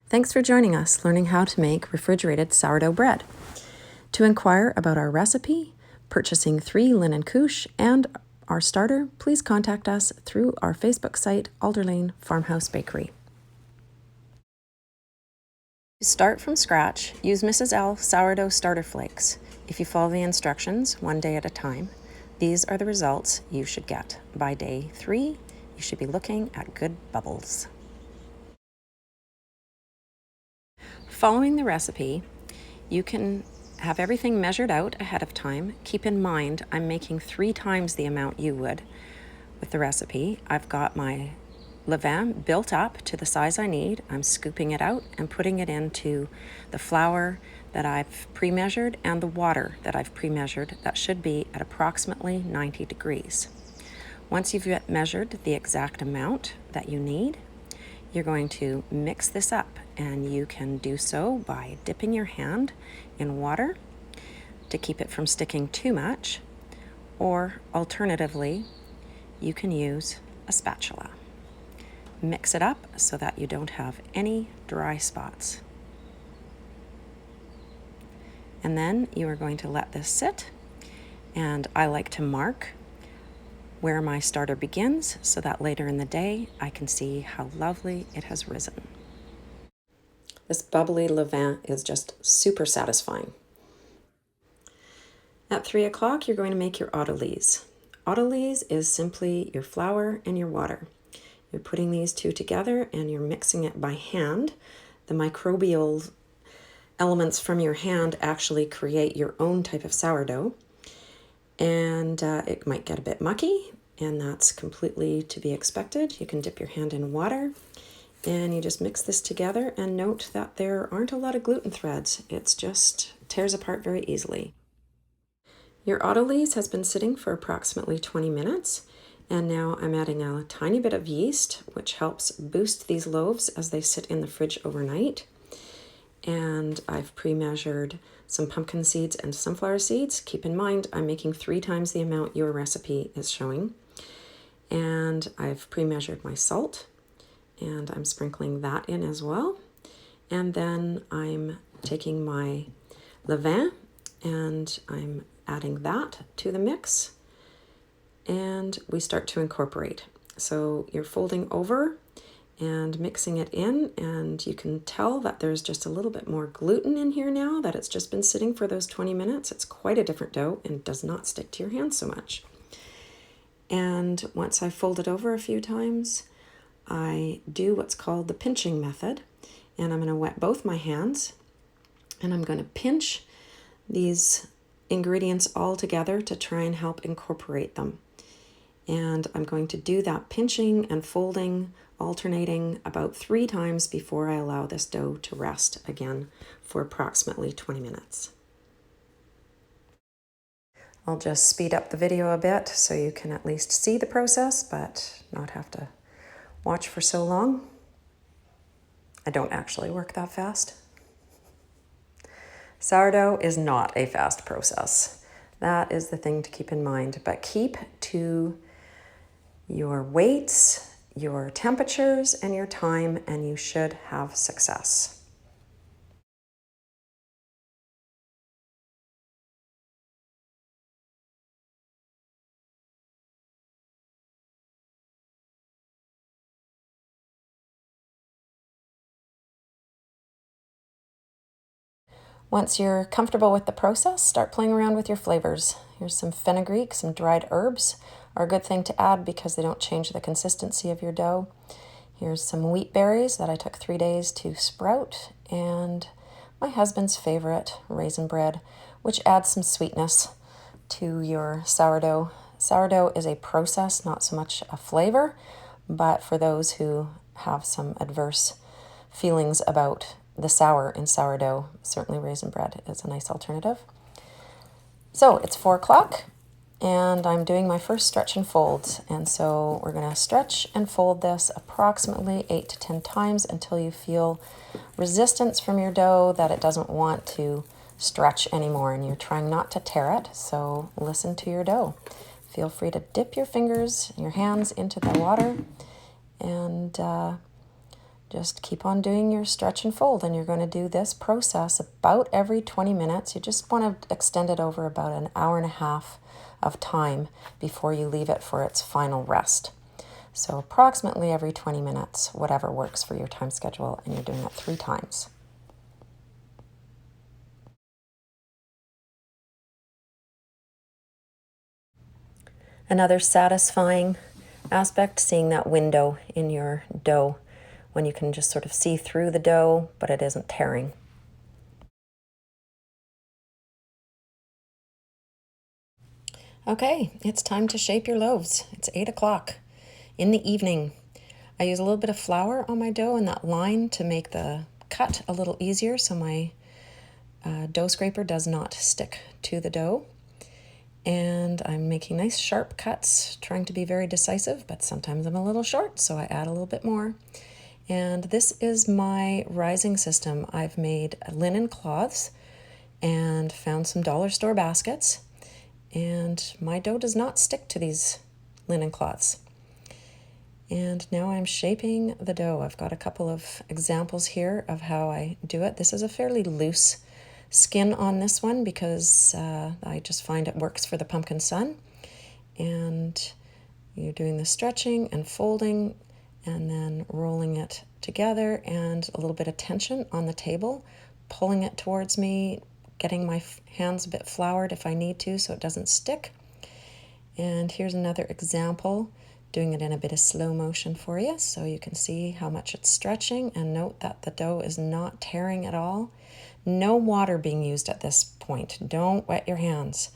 Thanks for joining us learning how to make refrigerated sourdough bread. To inquire about our recipe, purchasing 3 linen couche, and our starter, please contact us through our Facebook site, Alderlane Farmhouse Bakery. To start from scratch, use Mrs. L sourdough starter flakes. If you follow the instructions one day at a time, these are the results you should get. By day 3, you should be looking at good bubbles. Following the recipe, you can have everything measured out ahead of time. Keep in mind, I'm making 3 times the amount you would with the recipe. I've got my levain built up to the size I need. I'm scooping it out and putting it into the flour that I've pre-measured and the water that I've pre-measured. That should be at approximately 90 degrees. Once you've measured the exact amount that you need, you're going to mix this up, and you can do so by dipping your hand in water to keep it from sticking too much, or alternatively, you can use a spatula. Mix it up so that you don't have any dry spots. And then you are going to let this sit, and I like to mark where my starter begins so that later in the day I can see how lovely it has risen. This bubbly levain is just super satisfying. At 3 o'clock, you're going to make your autolyse. Autolyse is simply your flour and your water. You're putting these two together and you're mixing it by hand. The microbial elements from your hand actually create your own type of sourdough. And it might get a bit mucky, and that's completely to be expected. You can dip your hand in water, and you just mix this together, and note that there aren't a lot of gluten threads. It's just tears apart very easily. Your autolyse has been sitting for approximately 20 minutes, and now I'm adding a tiny bit of yeast, which helps boost these loaves as they sit in the fridge overnight. And I've pre-measured some pumpkin seeds and sunflower seeds. Keep in mind, I'm making 3 times the amount your recipe is showing. And I've pre-measured my salt, and I'm sprinkling that in as well. And then I'm taking my levain and I'm adding that to the mix, and we start to incorporate. So you're folding over and mixing it in, and you can tell that there's just a little bit more gluten in here now that it's just been sitting for those 20 minutes. It's quite a different dough and does not stick to your hands so much. And once I fold it over a few times, I do what's called the pinching method, and I'm going to wet both my hands, and I'm going to pinch these ingredients all together to try and help incorporate them. And I'm going to do that pinching and folding, alternating about 3 times before I allow this dough to rest again for approximately 20 minutes. I'll just speed up the video a bit so you can at least see the process, but not have to watch for so long. I don't actually work that fast. Sourdough is not a fast process. That is the thing to keep in mind, but keep to your weights, your temperatures, and your time, and you should have success. Once you're comfortable with the process, start playing around with your flavors. Here's some fenugreek, some dried herbs are a good thing to add because they don't change the consistency of your dough. Here's some wheat berries that I took 3 days to sprout, and my husband's favorite, raisin bread, which adds some sweetness to your sourdough. Sourdough is a process, not so much a flavor, but for those who have some adverse feelings about the sour in sourdough, certainly raisin bread is a nice alternative. So it's 4 o'clock and I'm doing my first stretch and fold. And so we're going to stretch and fold this approximately 8 to 10 times until you feel resistance from your dough that it doesn't want to stretch anymore, and you're trying not to tear it. So listen to your dough. Feel free to dip your fingers, your hands into the water, and Just keep on doing your stretch and fold, and you're going to do this process about every 20 minutes. You just want to extend it over about an hour and a half of time before you leave it for its final rest. So approximately every 20 minutes, whatever works for your time schedule, and you're doing it 3 times. Another satisfying aspect, seeing that window in your dough when you can just sort of see through the dough, but it isn't tearing. Okay, it's time to shape your loaves. It's 8 o'clock in the evening. I use a little bit of flour on my dough and that line to make the cut a little easier so my dough scraper does not stick to the dough. And I'm making nice sharp cuts, trying to be very decisive, but sometimes I'm a little short, so I add a little bit more. And this is my rising system. I've made linen cloths and found some dollar store baskets, and my dough does not stick to these linen cloths. And now I'm shaping the dough. I've got a couple of examples here of how I do it. This is a fairly loose skin on this one because I just find it works for the pumpkin sun. And you're doing the stretching and folding and then rolling it together, and a little bit of tension on the table, pulling it towards me, getting my hands a bit floured if I need to so it doesn't stick. And here's another example, doing it in a bit of slow motion for you so you can see how much it's stretching, and note that the dough is not tearing at all. No water being used at this point. Don't wet your hands.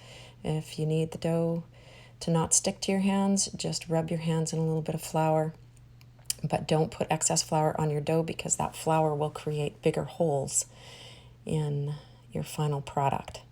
If you need the dough to not stick to your hands, just rub your hands in a little bit of flour. But don't put excess flour on your dough because that flour will create bigger holes in your final product.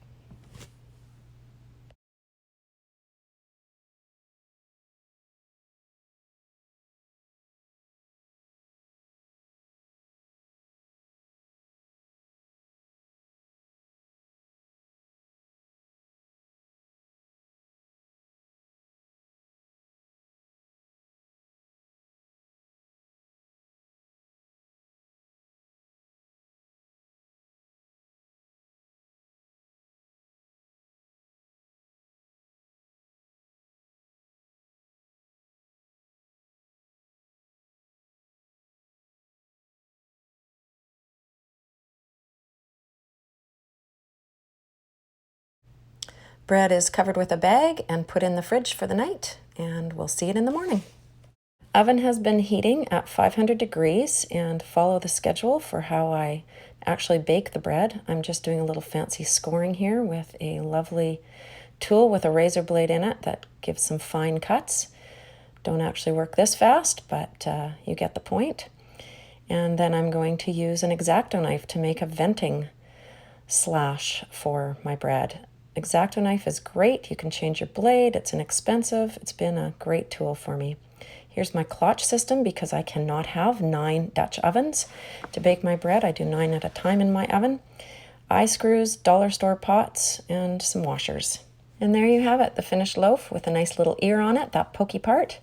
Bread is covered with a bag and put in the fridge for the night, and we'll see it in the morning. Oven has been heating at 500 degrees, and follow the schedule for how I actually bake the bread. I'm just doing a little fancy scoring here with a lovely tool with a razor blade in it that gives some fine cuts. Don't actually work this fast, but you get the point. And then I'm going to use an X-Acto knife to make a venting slash for my bread. X-Acto knife is great. You can change your blade. It's inexpensive. It's been a great tool for me. Here's my clutch system because I cannot have 9 Dutch ovens to bake my bread. I do 9 at a time in my oven. Eye screws, dollar store pots, and some washers. And there you have it, the finished loaf with a nice little ear on it, that pokey part.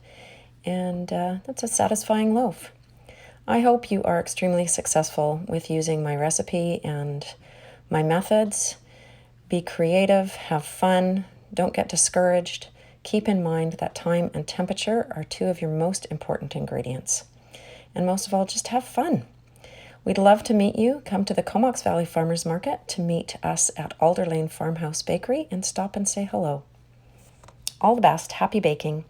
And that's a satisfying loaf. I hope you are extremely successful with using my recipe and my methods. Be creative, have fun, don't get discouraged. Keep in mind that time and temperature are 2 of your most important ingredients. And most of all, just have fun. We'd love to meet you. Come to the Comox Valley Farmers Market to meet us at Alderlane Farmhouse Bakery and stop and say hello. All the best. Happy baking.